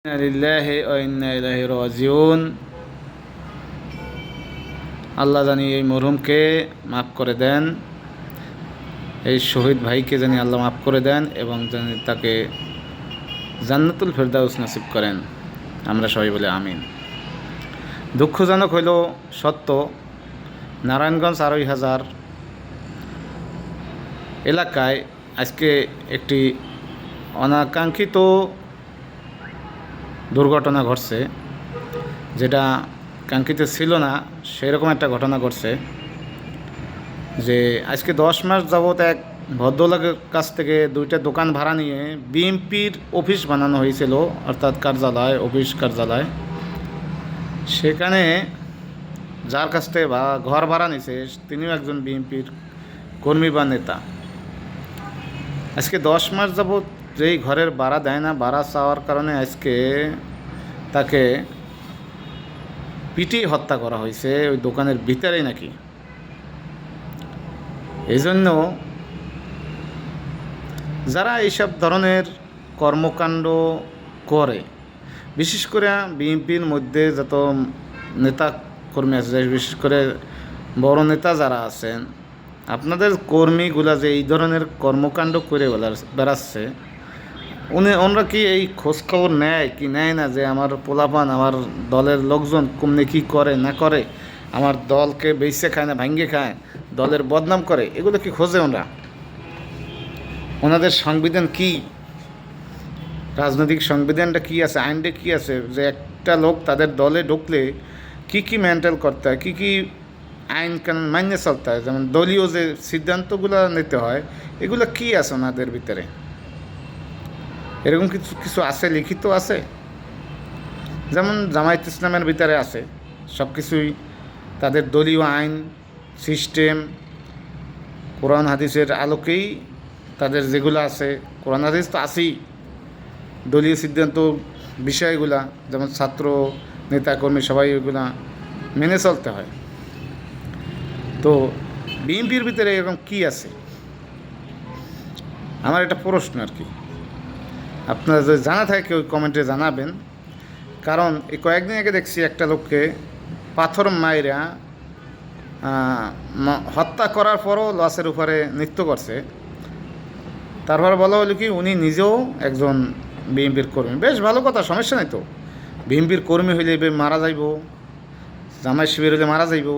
ইন্না লিল্লাহি ওয়া ইন্না ইলাইহি রাজিউন। আল্লাহ জানি এই মরহুমকে মাফ করে দেন, এই শহীদ ভাইকে জানি আল্লাহ মাফ করে দেন এবং জানি তাকে জান্নাতুল ফেরদাউস নসিব করেন। আমরা সবাই বলি আমিন। দুঃখজনক হইল সত্য, নারায়ণগঞ্জ ২৮,০০০ এলাকায় আজকে একটি অনাকাঙ্ক্ষিত দুর্ঘটনা ঘটছে, যেটা কাঙ্ক্ষিত ছিল না সেরকম একটা ঘটনা ঘটছে। যে আজকে 10 মাস যাবৎ এক ভদ্রলোকের কাছ থেকে 2টা দোকান ভাড়া নিয়ে বিএমপির অফিস বানানো হয়েছিল, অর্থাৎ কার্যালয়, অফিস কার্যালয়। সেখানে যার কাছ থেকে ঘর ভাড়া নিছে তিনিও একজন বিএমপির কর্মী বা নেতা। আজকে 10 মাস যাবৎ যেই ঘরের ভাড়া দেয় না, ভাড়া চাওয়ার কারণে আজকে তাকে পিটিয়ে হত্যা করা হয়েছে ওই দোকানের ভিতরেই নাকি। এই জন্য যারা এইসব ধরনের কর্মকাণ্ড করে, বিশেষ করে বিএনপির মধ্যে যত নেতা কর্মী আছে, বিশেষ করে বড় নেতা যারা আছেন, আপনাদের কর্মীগুলা যে এই ধরনের কর্মকাণ্ড করে বেড়াচ্ছে, ওনারা কি এই খোঁজখবর নেয় কি নেয় না যে আমার পোলাপান, আমার দলের লোকজন কমনে কী করে না করে, আমার দলকে বেঁচে খায় না ভাঙ্গে খায়, দলের বদনাম করে, এগুলো কি খোঁজে ওনারা? ওনাদের সংবিধান কি, রাজনৈতিক সংবিধানটা কি আছে, আইনটা কি আছে, যে একটা লোক তাদের দলে ঢুকলে কি কি মেনটেন করতে হয়, কি কি আইন কানুন মান্য চলতে হয়, যেমন দলীয় যে সিদ্ধান্তগুলো নিতে হয়, এগুলো কি আছে ওনাদের ভিতরে? এরকম কিছু কিছু আছে, লিখিত আছে। যেমন জামায়াত ইসলামের ভিতরে আছে সব কিছুই, তাদের দলীয় আইন সিস্টেম কোরআন হাদিসের আলোকেই তাদের যেগুলো আছে, কোরআন হাদিস তো আছেই, দলীয় সিদ্ধান্ত বিষয়গুলা যেমন ছাত্র নেতাকর্মী সবাই ওইগুলা মেনে চলতে হয়। তো বিএনপির ভিতরে এরকম কি আছে? আমার একটা প্রশ্ন আর কি, আপনারা যদি জানা থাকে কেউ কমেন্টে জানাবেন। কারণ এই কয়েকদিন আগে দেখছি একটা লোককে পাথর মাইরা হত্যা করার পরও লসের উপরে নৃত্য করছে। তারপর বলা হলো কি উনি নিজেও একজন বিএনপির কর্মী। বেশ ভালো কথা, সমস্যা নেই তো। বিএনপির কর্মী হইলে মারা যাইব, জামাই শিবির হইলে মারা যাইব,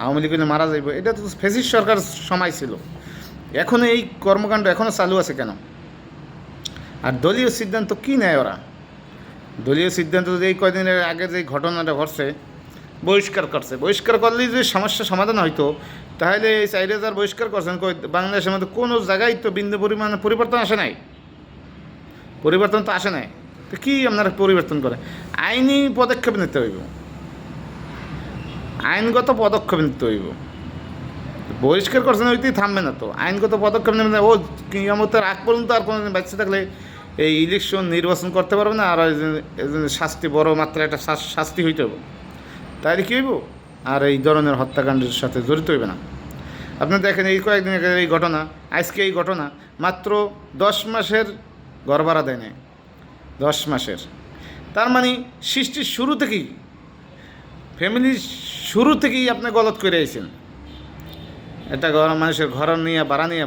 আওয়ামী লীগ হইলে মারা যাইব, এটা তো ফ্যাসিস্ট সরকার সময় ছিল। এখনও এই কর্মকাণ্ড এখনও চালু আছে কেন? আর দলীয় সিদ্ধান্ত কি নেয় ওরা? দলীয় সিদ্ধান্ত যদি এই কয়দিনের আগে যে ঘটনাটা ঘটছে, বহিষ্কার করছে, বহিষ্কার করলেই যদি সমস্যা সমাধান হয়তো, তাহলে এই 4,000 বহিষ্কার করছেন, বাংলাদেশের মধ্যে কোনো জায়গায় তো বিন্দু পরিমাণে পরিবর্তন আসে নাই, পরিবর্তন তো আসে নাই। তো কী আপনারা পরিবর্তন করে? আইনি পদক্ষেপ নিতে হইব, আইনগত পদক্ষেপ নিতে হইব। বহিষ্কার করছেন ওইতেই থামবে না তো, আইনগত পদক্ষেপ নেবে না। ও কিয়ামতের আগ পর্যন্ত আর কোনো বাচ্চা থাকলে এই ইলেকশন নির্বাচন করতে পারবে না, আর শাস্তি বড় মাত্রায় একটা শাস্তি হইতে হবে, তাইলে কী হইব? আর এই ধরনের হত্যাকাণ্ডের সাথে জড়িত হইবে না। আপনি দেখেন এই কয়েকদিন আগে এই ঘটনা, আজকে এই ঘটনা, মাত্র 10 মাসের ঘর ভাড়া দেয় নাই, 10 মাসের। তার মানে সৃষ্টির শুরু থেকেই, ফ্যামিলির শুরু থেকেই আপনি গলত করে আইছেন। একটা মানুষের ঘর নিয়ে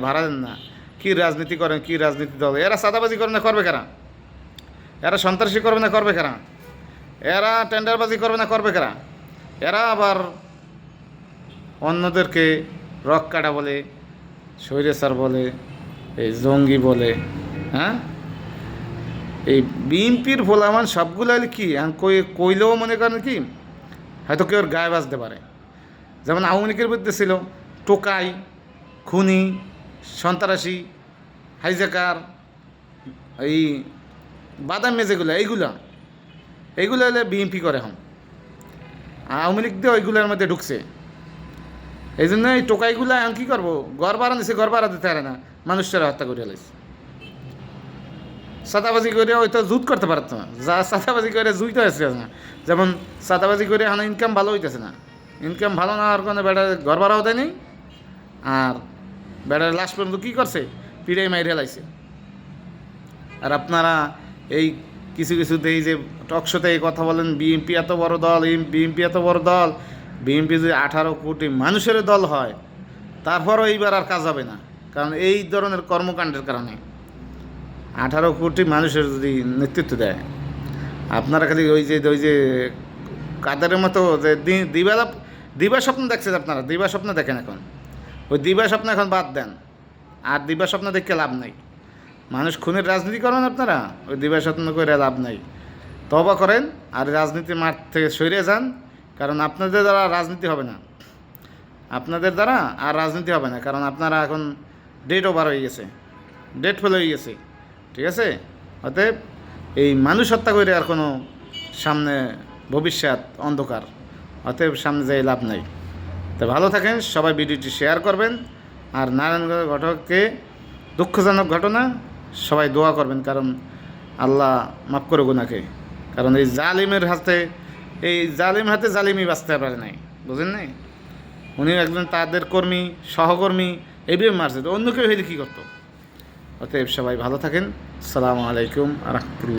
ভাড়া দেন না, কী রাজনীতি করেন, কী রাজনীতি দল? এরা চাঁদাবাজি করে না করবে কারা? এরা সন্ত্রাসী করবে না করবে কারা? এরা টেন্ডারবাজি করবে না করবে কারা? এরা আবার অন্যদেরকে রক কাটা বলে, স্বৈরাচার বলে, এই জঙ্গি বলে। হ্যাঁ, এই বিএনপির ভোলামান সবগুলো কি কইলেও মনে করেন কি হয়তো কেউ গায়ে বাজতে পারে। যেমন আওয়ামী লীগের মধ্যে ছিল টোকাই, খুনি, সন্ত্রাসী, হাইজাকার, এই বাদাম মেজেগুলো, এইগুলো হলে বিএনপি করে এখন। আওয়ামী লীগ দিয়ে ওইগুলোর মধ্যে ঢুকছে। এই জন্য এই টোকাইগুলো এখন কী করবো? ঘর ভাড়া দিছে, ঘর ভাড়া দিতে পারে না, মানুষেরা হত্যা করে লাইছে। সাদাবাজি করে ওই তো জুত করতে পারতো না, যা সাদাবাজি করে জুইতে আসছে না। যেমন সাদাবাজি করে এখন ইনকাম ভালো হইতেছে না, ইনকাম ভালো না হওয়ার কারণে বেটার ঘর ভাড়াও দেয়নি, আর বেটার লাস্ট পর্যন্ত কী করছে? পিড়াই মাইরে লাইছে। আর আপনারা এই কিছু কিছুতে এই যে টকশোতে এই কথা বলেন বিএনপি এত বড় দল, বিএনপি এত বড় দল, বিএনপি যদি 18 কোটি মানুষের দল হয় তারপরও এইবার আর কাজ হবে না, কারণ এই ধরনের কর্মকাণ্ডের কারণে 18 কোটি মানুষের যদি নেতৃত্ব দেয়, আপনারা খালি ওই যে কাদারের মতো যে দিবা স্বপ্ন দেখছেন, আপনারা দিবা স্বপ্ন দেখেন এখন, ওই দিবা স্বপ্ন এখন বাদ দেন, আর দিবা স্বপ্ন দেখে লাভ নাই। মানুষ খুনের রাজনীতি করেন আপনারা, ওই দিবা স্বপ্ন করে লাভ নাই। তওবা করেন আর রাজনীতির মাঠ থেকে সরে যান, কারণ আপনাদের দ্বারা রাজনীতি হবে না, আপনাদের দ্বারা আর রাজনীতি হবে না, কারণ আপনারা এখন ডেট ওভার হয়ে গেছে, ডেট ফেল হয়ে গেছে, ঠিক আছে? অতএব এই মানুষ হত্যা করে আর কোনো সামনে ভবিষ্যৎ অন্ধকার, অতএব সামনে যাই লাভ নাই। তো ভালো থাকেন, সবাই ভিডিওটি শেয়ার করবেন, আর নারায়ণগঞ্জ ঘটককে দুঃখজনক ঘটনা, সবাই দোয়া করবেন, কারণ আল্লাহ মাফ করে গুনাকে, কারণ এই জালিমের হাতে, এই জালিমের হাতে জালিমই বাঁচতে পারে নাই, বুঝেন নাই? উনি একজন তাদের কর্মী, সহকর্মী, এইভাবে মারছে, তো অন্য কেউ হইলে কী করতো? অতএব সবাই ভালো থাকেন, আসসালামু আলাইকুম রাহমাতুল্লাহ।